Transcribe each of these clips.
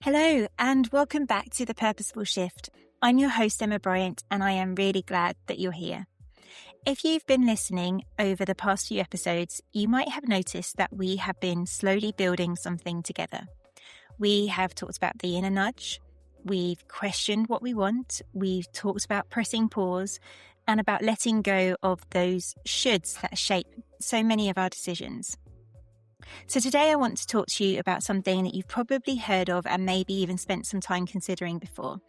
Hello, and welcome back to the Purposeful Shift. I'm your host, Emma Bryant, and I am really glad that you're here. If you've been listening over the past few episodes, you might have noticed that we have been slowly building something together. We have talked about the inner nudge, we've questioned what we want, we've talked about pressing pause, and about letting go of those shoulds that shape so many of our decisions. So today I want to talk to you about something that you've probably heard of and maybe even spent some time considering before,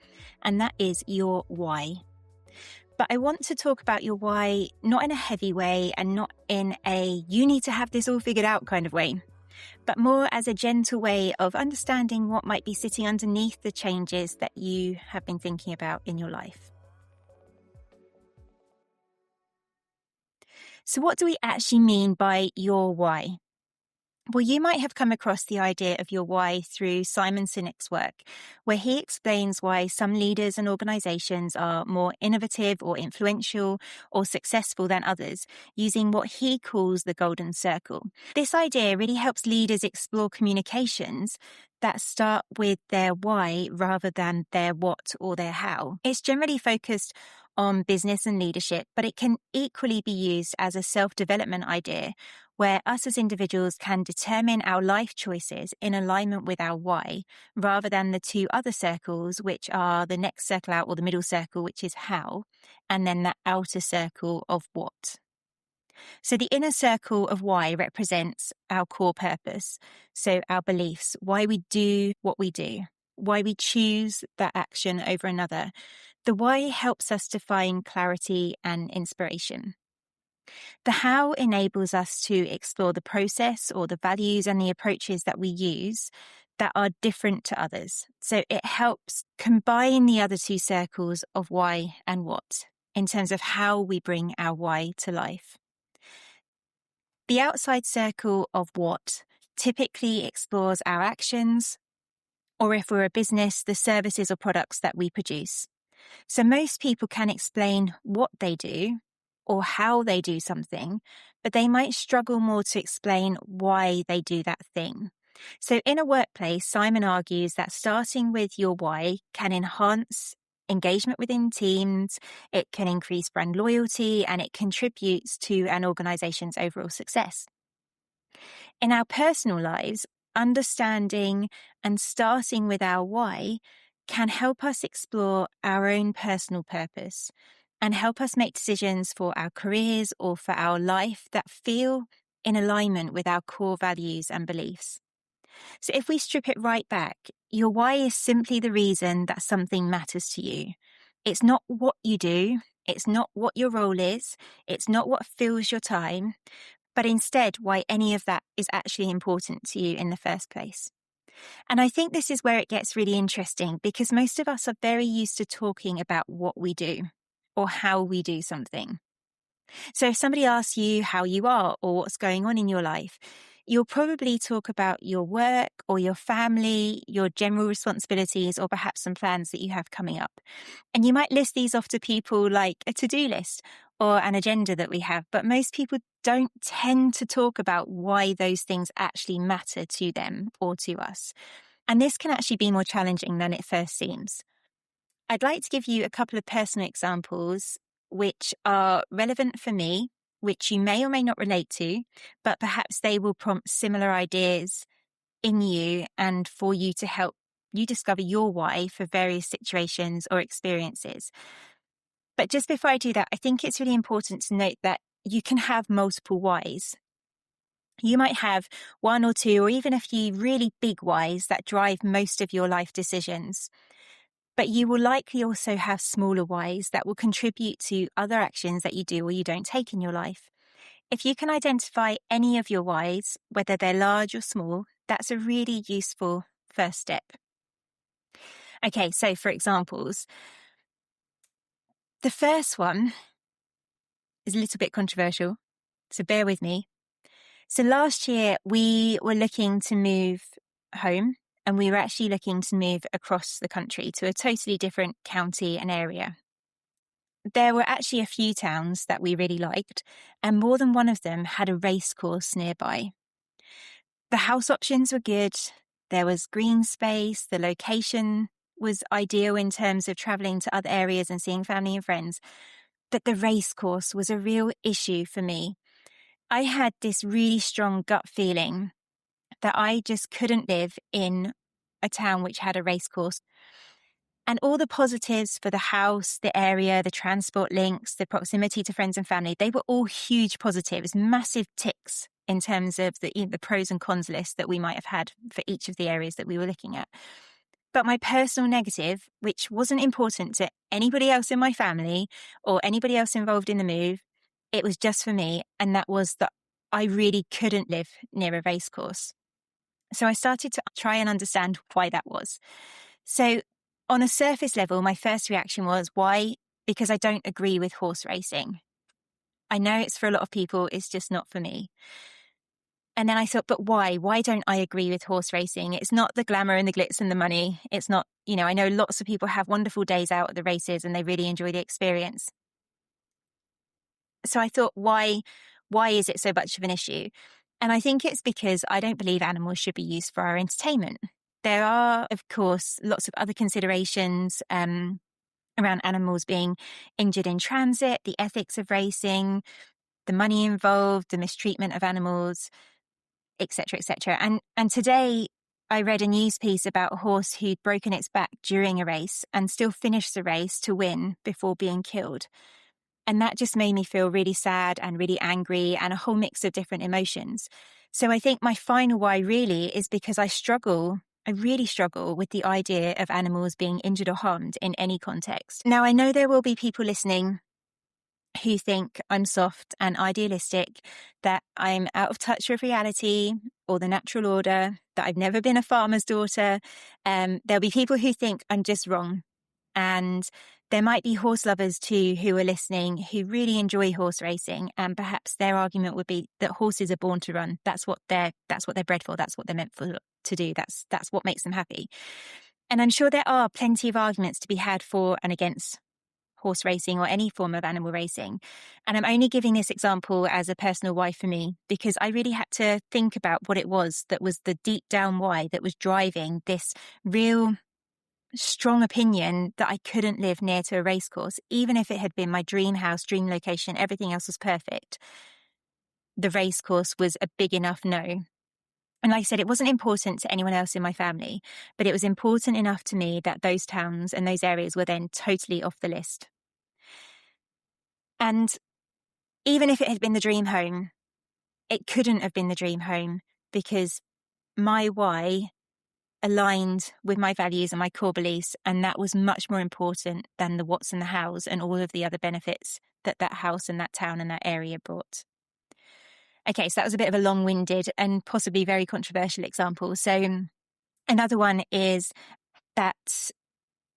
and that is your why. But I want to talk about your why not in a heavy way and not in a you need to have this all figured out kind of way, but more as a gentle way of understanding what might be sitting underneath the changes that you have been thinking about in your life. So what do we actually mean by your why? Well, you might have come across the idea of your why through Simon Sinek's work, where he explains why some leaders and organizations are more innovative or influential or successful than others, using what he calls the golden circle. This idea really helps leaders explore communications that start with their why rather than their what or their how. It's generally focused on business and leadership, but it can equally be used as a self-development idea where us as individuals can determine our life choices in alignment with our why, rather than the two other circles, which are the next circle out or the middle circle, which is how, and then that outer circle of what. So the inner circle of why represents our core purpose, so our beliefs, why we do what we do, why we choose that action over another. The why helps us to find clarity and inspiration. The how enables us to explore the process or the values and the approaches that we use that are different to others. So it helps combine the other two circles of why and what in terms of how we bring our why to life. The outside circle of what typically explores our actions, or if we're a business, the services or products that we produce. So most people can explain what they do or how they do something, but they might struggle more to explain why they do that thing. So in a workplace, Simon argues that starting with your why can enhance engagement within teams, it can increase brand loyalty, and it contributes to an organization's overall success. In our personal lives, understanding and starting with our why can help us explore our own personal purpose and help us make decisions for our careers or for our life that feel in alignment with our core values and beliefs. So if we strip it right back, your why is simply the reason that something matters to you. It's not what you do, it's not what your role is, it's not what fills your time, but instead why any of that is actually important to you in the first place. And I think this is where it gets really interesting because most of us are very used to talking about what we do or how we do something. So if somebody asks you how you are or what's going on in your life, you'll probably talk about your work or your family, your general responsibilities, or perhaps some plans that you have coming up. And you might list these off to people like a to-do list or an agenda that we have, but most people don't tend to talk about why those things actually matter to them or to us. And this can actually be more challenging than it first seems. I'd like to give you a couple of personal examples which are relevant for me, which you may or may not relate to, but perhaps they will prompt similar ideas in you and for you to help you discover your why for various situations or experiences. But just before I do that, I think it's really important to note that you can have multiple whys. You might have one or two or even a few really big whys that drive most of your life decisions. But you will likely also have smaller whys that will contribute to other actions that you do or you don't take in your life. If you can identify any of your whys, whether they're large or small, that's a really useful first step. Okay, so for examples, the first one is a little bit controversial, so bear with me. So last year we were looking to move home. And we were actually looking to move across the country to a totally different county and area. There were actually a few towns that we really liked, and more than one of them had a race course nearby. The house options were good, there was green space, the location was ideal in terms of traveling to other areas and seeing family and friends. But the race course was a real issue for me. I had this really strong gut feeling that I just couldn't live in a town which had a race course. And all the positives for the house, the area, the transport links, the proximity to friends and family, they were all huge positives, massive ticks in terms of the pros and cons list that we might have had for each of the areas that we were looking at. But my personal negative, which wasn't important to anybody else in my family or anybody else involved in the move, it was just for me. And that was that I really couldn't live near a race course. So I started to try and understand why that was. So on a surface level, my first reaction was, why? Because I don't agree with horse racing. I know it's for a lot of people, it's just not for me. And then I thought, but why? Why don't I agree with horse racing? It's not the glamour and the glitz and the money. It's not, I know lots of people have wonderful days out at the races and they really enjoy the experience. So I thought, why is it so much of an issue? And I think it's because I don't believe animals should be used for our entertainment. There are, of course, lots of other considerations around animals being injured in transit, the ethics of racing, the money involved, the mistreatment of animals, etc., etc. And today I read a news piece about a horse who'd broken its back during a race and still finished the race to win before being killed. And that just made me feel really sad and really angry and a whole mix of different emotions. So I think my final why really is because I really struggle with the idea of animals being injured or harmed in any context. Now, I know there will be people listening who think I'm soft and idealistic, that I'm out of touch with reality or the natural order, that I've never been a farmer's daughter. There'll be people who think I'm just wrong. And there might be horse lovers too who are listening who really enjoy horse racing, and perhaps their argument would be that horses are born to run. That's what they're bred for. That's what they're meant for to do. That's what makes them happy. And I'm sure there are plenty of arguments to be had for and against horse racing or any form of animal racing. And I'm only giving this example as a personal why for me, because I really had to think about what it was that was the deep down why that was driving this real strong opinion that I couldn't live near to a racecourse, even if it had been my dream house, dream location, everything else was perfect. The racecourse was a big enough no. And like I said, it wasn't important to anyone else in my family, but it was important enough to me that those towns and those areas were then totally off the list. And even if it had been the dream home, it couldn't have been the dream home because my why aligned with my values and my core beliefs, and that was much more important than the what's and the how's and all of the other benefits that house and that town and that area brought. Okay, so that was a bit of a long-winded and possibly very controversial example. So another one is that,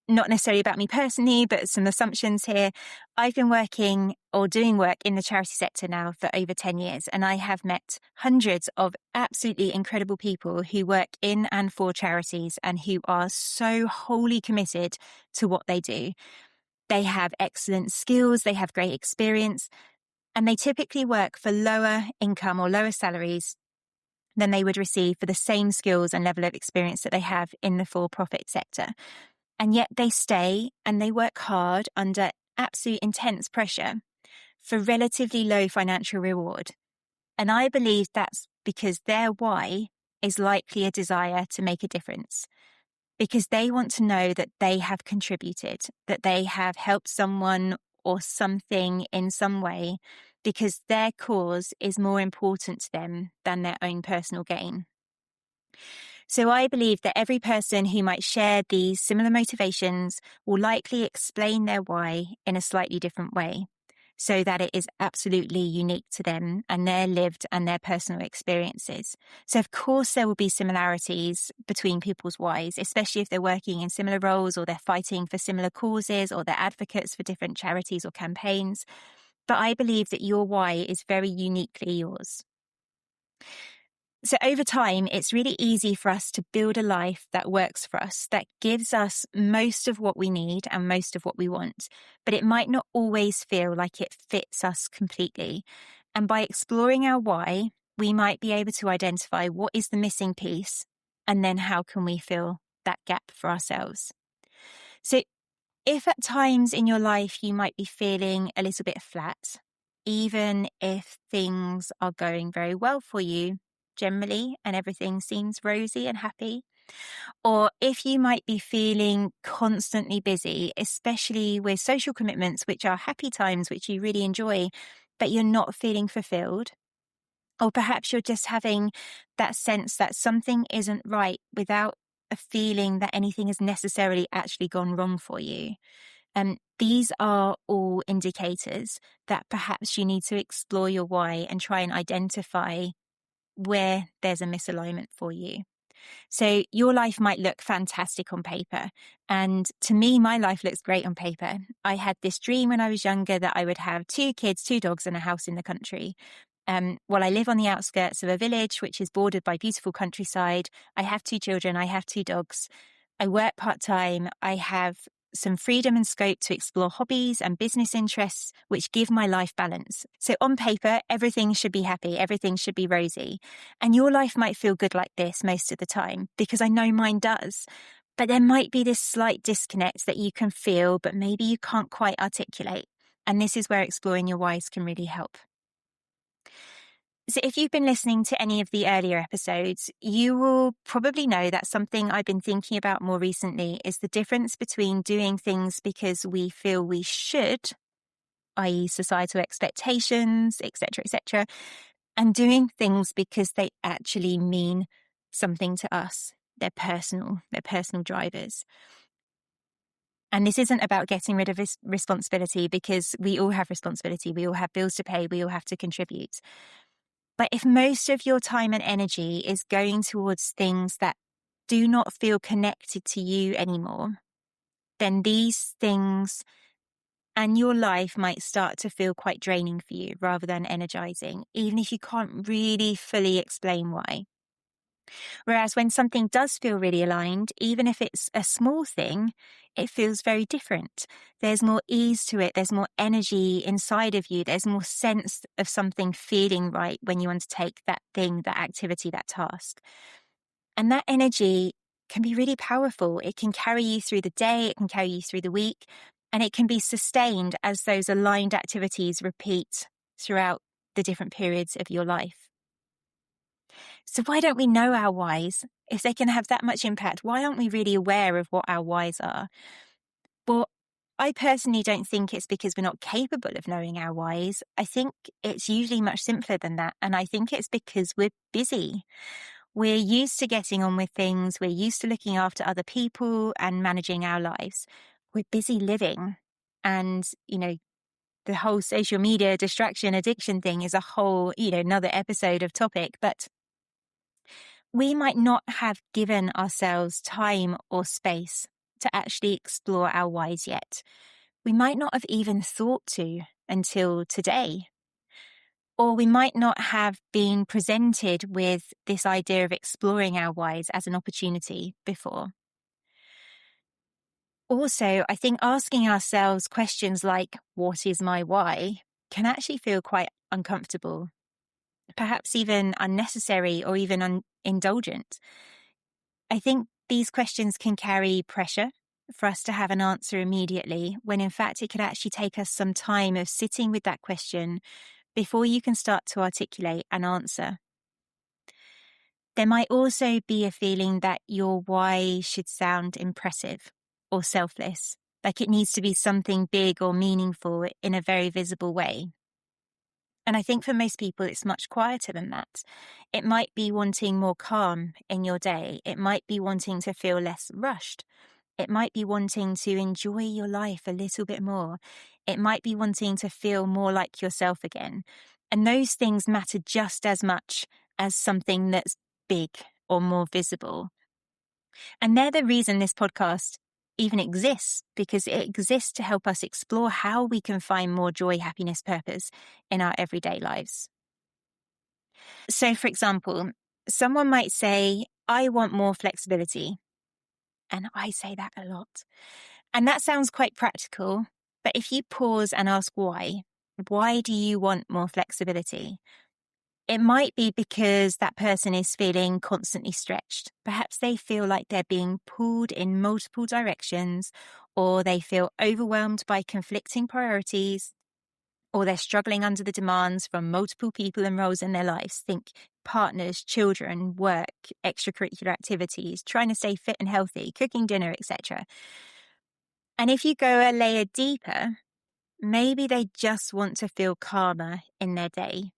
not necessarily about me personally, but some assumptions here. I've been working or doing work in the charity sector now for over 10 years, and I have met hundreds of absolutely incredible people who work in and for charities and who are so wholly committed to what they do. They have excellent skills, they have great experience, and they typically work for lower income or lower salaries than they would receive for the same skills and level of experience that they have in the for-profit sector. And yet they stay and they work hard under absolute intense pressure for relatively low financial reward. And I believe that's because their why is likely a desire to make a difference, because they want to know that they have contributed, that they have helped someone or something in some way, because their cause is more important to them than their own personal gain. So I believe that every person who might share these similar motivations will likely explain their why in a slightly different way, so that it is absolutely unique to them and their lived and their personal experiences. So of course there will be similarities between people's whys, especially if they're working in similar roles or they're fighting for similar causes or they're advocates for different charities or campaigns. But I believe that your why is very uniquely yours. So over time, it's really easy for us to build a life that works for us, that gives us most of what we need and most of what we want, but it might not always feel like it fits us completely. And by exploring our why, we might be able to identify what is the missing piece And then how can we fill that gap for ourselves? So if at times in your life you might be feeling a little bit flat, even if things are going very well for you generally and everything seems rosy and happy, or if you might be feeling constantly busy, especially with social commitments, which are happy times, which you really enjoy, but you're not feeling fulfilled, or perhaps you're just having that sense that something isn't right without a feeling that anything has necessarily actually gone wrong for you. These are all indicators that perhaps you need to explore your why and try and identify where there's a misalignment for you. So your life might look fantastic on paper. And to me, my life looks great on paper. I had this dream when I was younger that I would have 2 kids, 2 dogs, and a house in the country. Well, I live on the outskirts of a village, which is bordered by beautiful countryside. I have 2 children. I have 2 dogs. I work part-time. I have some freedom and scope to explore hobbies and business interests, which give my life balance. So on paper, everything should be happy. Everything should be rosy. And your life might feel good like this most of the time, because I know mine does. But there might be this slight disconnect that you can feel, but maybe you can't quite articulate. And this is where exploring your whys can really help. So if you've been listening to any of the earlier episodes, you will probably know that something I've been thinking about more recently is the difference between doing things because we feel we should, i.e. societal expectations, etc., and doing things because they actually mean something to us. They're personal drivers. And this isn't about getting rid of this responsibility, because we all have responsibility. We all have bills to pay. We all have to contribute. But if most of your time and energy is going towards things that do not feel connected to you anymore, then these things and your life might start to feel quite draining for you rather than energizing, even if you can't really fully explain why. Whereas when something does feel really aligned, even if it's a small thing, it feels very different. There's more ease to it. There's more energy inside of you. There's more sense of something feeling right when you undertake that thing, that activity, that task. And that energy can be really powerful. It can carry you through the day. It can carry you through the week. And it can be sustained as those aligned activities repeat throughout the different periods of your life. So why don't we know our whys? If they can have that much impact, why aren't we really aware of what our whys are? Well, I personally don't think it's because we're not capable of knowing our whys. I think it's usually much simpler than that. And I think it's because we're busy. We're used to getting on with things. We're used to looking after other people and managing our lives. We're busy living. And, the whole social media distraction addiction thing is a whole, another episode of topic. But we might not have given ourselves time or space to actually explore our whys yet. We might not have even thought to until today. Or we might not have been presented with this idea of exploring our whys as an opportunity before. Also, I think asking ourselves questions like, what is my why, can actually feel quite uncomfortable, perhaps even unnecessary or even indulgent. I think these questions can carry pressure for us to have an answer immediately, when in fact it could actually take us some time of sitting with that question before you can start to articulate an answer. There might also be a feeling that your why should sound impressive or selfless, like it needs to be something big or meaningful in a very visible way. And I think for most people, it's much quieter than that. It might be wanting more calm in your day. It might be wanting to feel less rushed. It might be wanting to enjoy your life a little bit more. It might be wanting to feel more like yourself again. And those things matter just as much as something that's big or more visible. And they're the reason this podcast even exists, because it exists to help us explore how we can find more joy, happiness, purpose in our everyday lives. So, for example, someone might say, I want more flexibility. And I say that a lot. And that sounds quite practical. But if you pause and ask why do you want more flexibility? It might be because that person is feeling constantly stretched. Perhaps they feel like they're being pulled in multiple directions, or they feel overwhelmed by conflicting priorities, or they're struggling under the demands from multiple people and roles in their lives. Think partners, children, work, extracurricular activities, trying to stay fit and healthy, cooking dinner, etc. And if you go a layer deeper, maybe they just want to feel calmer in their day,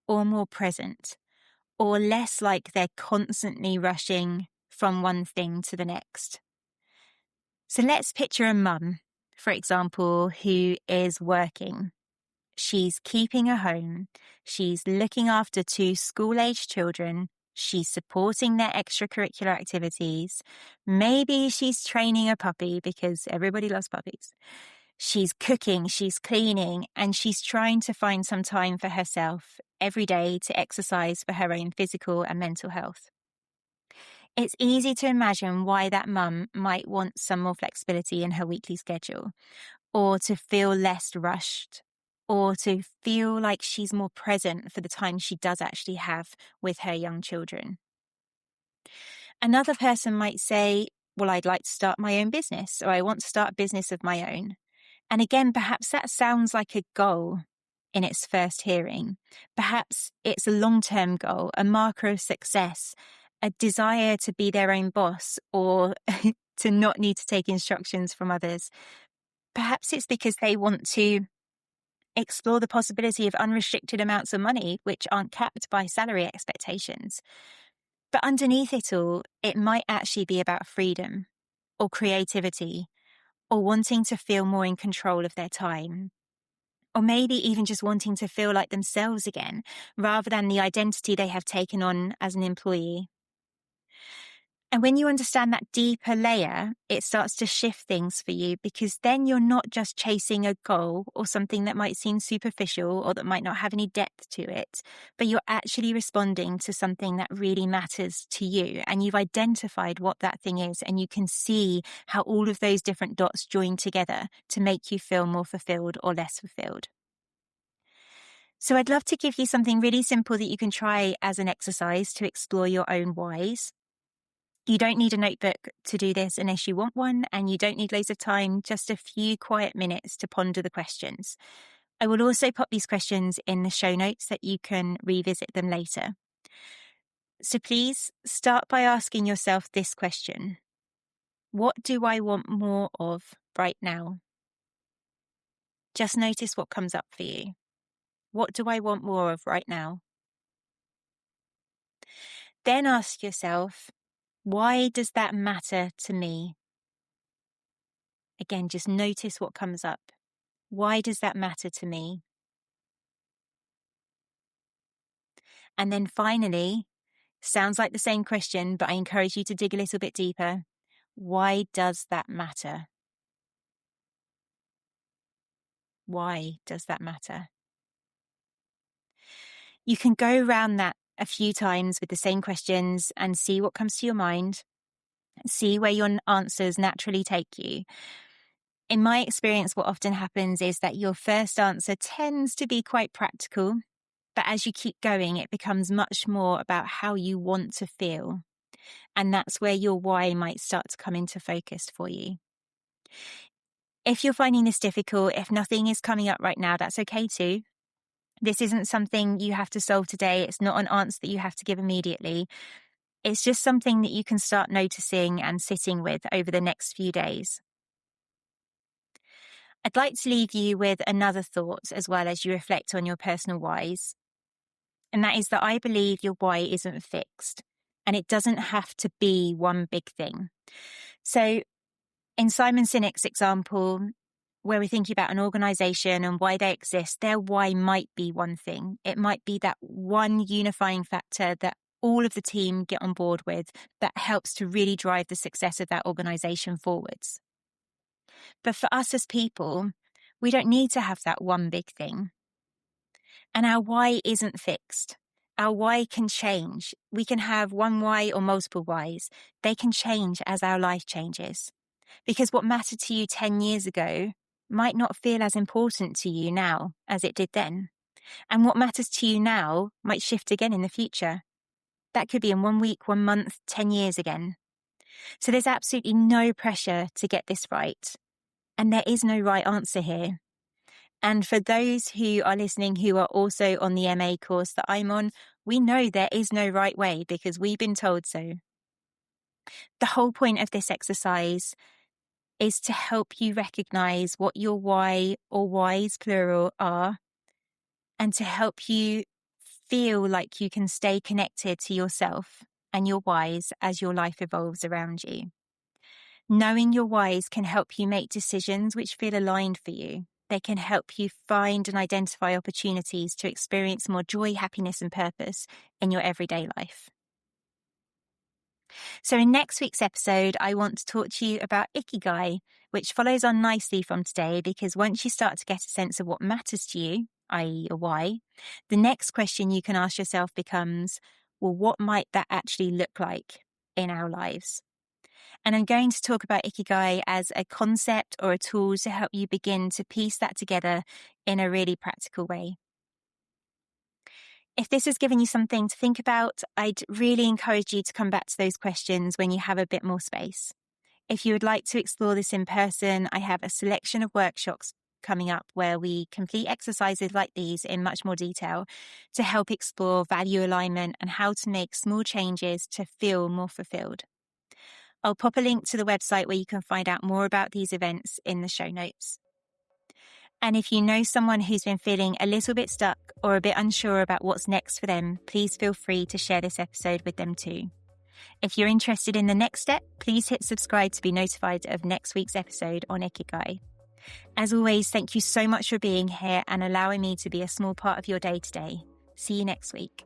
or more present, or less like they're constantly rushing from one thing to the next. So let's picture a mum, for example, who is working. She's keeping a home. She's looking after 2 school-aged children. She's supporting their extracurricular activities. Maybe she's training a puppy because everybody loves puppies. She's cooking, she's cleaning, and she's trying to find some time for herself every day to exercise for her own physical and mental health. It's easy to imagine why that mum might want some more flexibility in her weekly schedule, or to feel less rushed, or to feel like she's more present for the time she does actually have with her young children. Another person might say, well, I'd like to start my own business, or I want to start a business of my own. And again, perhaps that sounds like a goal in its first hearing. Perhaps it's a long-term goal, a marker of success, a desire to be their own boss, or to not need to take instructions from others. Perhaps it's because they want to explore the possibility of unrestricted amounts of money, which aren't capped by salary expectations. But underneath it all, it might actually be about freedom, or creativity, or wanting to feel more in control of their time. Or maybe even just wanting to feel like themselves again, rather than the identity they have taken on as an employee. And when you understand that deeper layer, it starts to shift things for you, because then you're not just chasing a goal or something that might seem superficial or that might not have any depth to it, but you're actually responding to something that really matters to you. And you've identified what that thing is, and you can see how all of those different dots join together to make you feel more fulfilled or less fulfilled. So I'd love to give you something really simple that you can try as an exercise to explore your own whys. You don't need a notebook to do this unless you want one, and you don't need loads of time, just a few quiet minutes to ponder the questions. I will also pop these questions in the show notes that you can revisit them later. So please start by asking yourself this question. What do I want more of right now? Just notice what comes up for you. What do I want more of right now? Then ask yourself, why does that matter to me? Again, just notice what comes up. Why does that matter to me? And then finally, sounds like the same question, but I encourage you to dig a little bit deeper. Why does that matter? Why does that matter? You can go around that a few times with the same questions and see what comes to your mind. See where your answers naturally take you. In my experience, what often happens is that your first answer tends to be quite practical, but as you keep going, it becomes much more about how you want to feel. And that's where your why might start to come into focus for you. If you're finding this difficult, if nothing is coming up right now, that's okay too. This isn't something you have to solve today. It's not an answer that you have to give immediately. It's just something that you can start noticing and sitting with over the next few days. I'd like to leave you with another thought as well as you reflect on your personal whys. And that is that I believe your why isn't fixed, and it doesn't have to be one big thing. So in Simon Sinek's example, where we're thinking about an organization and why they exist, their why might be one thing. It might be that one unifying factor that all of the team get on board with that helps to really drive the success of that organization forwards. But for us as people, we don't need to have that one big thing. And our why isn't fixed. Our why can change. We can have one why or multiple whys. They can change as our life changes. Because what mattered to you 10 years ago might not feel as important to you now as it did then. And what matters to you now might shift again in the future. That could be in 1 week, 1 month, 10 years again. So there's absolutely no pressure to get this right. And there is no right answer here. And for those who are listening who are also on the MA course that I'm on, we know there is no right way because we've been told so. The whole point of this exercise is to help you recognize what your why or whys plural are, and to help you feel like you can stay connected to yourself and your whys as your life evolves around you. Knowing your whys can help you make decisions which feel aligned for you. They can help you find and identify opportunities to experience more joy, happiness, and purpose in your everyday life. So in next week's episode, I want to talk to you about Ikigai, which follows on nicely from today, because once you start to get a sense of what matters to you, i.e. a why, the next question you can ask yourself becomes, well, what might that actually look like in our lives? And I'm going to talk about Ikigai as a concept or a tool to help you begin to piece that together in a really practical way. If this has given you something to think about, I'd really encourage you to come back to those questions when you have a bit more space. If you would like to explore this in person, I have a selection of workshops coming up where we complete exercises like these in much more detail to help explore value alignment and how to make small changes to feel more fulfilled. I'll pop a link to the website where you can find out more about these events in the show notes. And if you know someone who's been feeling a little bit stuck or a bit unsure about what's next for them, please feel free to share this episode with them too. If you're interested in the next step, please hit subscribe to be notified of next week's episode on Ikigai. As always, thank you so much for being here and allowing me to be a small part of your day today. See you next week.